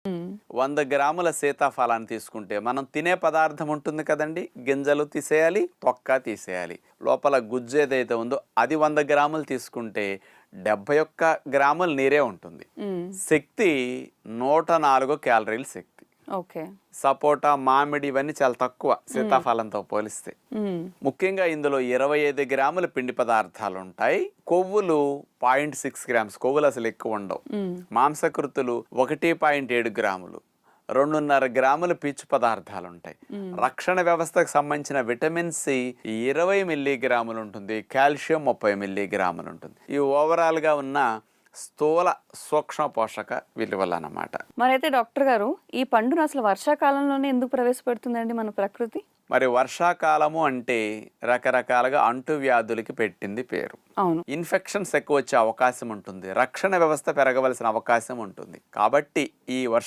హ్మ్. 100 గ్రాముల సీతాఫలాన్ని తీసుకుంటే మనం తినే పదార్థం ఉంటుంది కదండి, గింజలు తీసేయాలి, తొక్క తీసేయాలి, లోపల గుజ్జు ఏదైతే ఉందో అది 100 గ్రాములు తీసుకుంటే 71 గ్రాముల నీరే ఉంటుంది. హ్మ్. శక్తి 104 క్యాలరీల శక్తి. ఓకే. సపోటా, మామిడి ఇవన్నీ చాలా తక్కువ సీతాఫలంతో పోలిస్తే. హ్మ్. ముఖ్యంగా ఇందులో 25 గ్రాముల పిండి పదార్థాలు ఉంటాయి. కొవ్వులు 0.6 గ్రామ్స్, కొవ్వులు అసలు ఎక్కువ ఉండవు. హ్మ్. మాంసకృతులు 1.7 గ్రాములు, 2.5 గ్రాముల పీచు పదార్థాలు ఉంటాయి. రక్షణ వ్యవస్థకు సంబంధించిన విటమిన్ సి 20 మిల్లీగ్రాములు ఉంటుంది, కాల్షియం 30 మిల్లీగ్రాములు ఉంటుంది. ఈ ఓవరాల్గా ఉన్న స్థూల సూక్ష్మ పోషక విలువలు అన్నమాట. మరైతే డాక్టర్ గారు ఈ పండును అసలు వర్షాకాలంలోనే ఎందుకు ప్రవేశపెడుతుందండి మన ప్రకృతి? మరి వర్షాకాలము అంటే రకరకాలుగా అంటువ్యాధులకి పెట్టింది పేరు. అవును. ఇన్ఫెక్షన్స్ ఎక్కువ వచ్చే అవకాశం ఉంటుంది, రక్షణ వ్యవస్థ పెరగవలసిన అవకాశం ఉంటుంది. కాబట్టి ఈ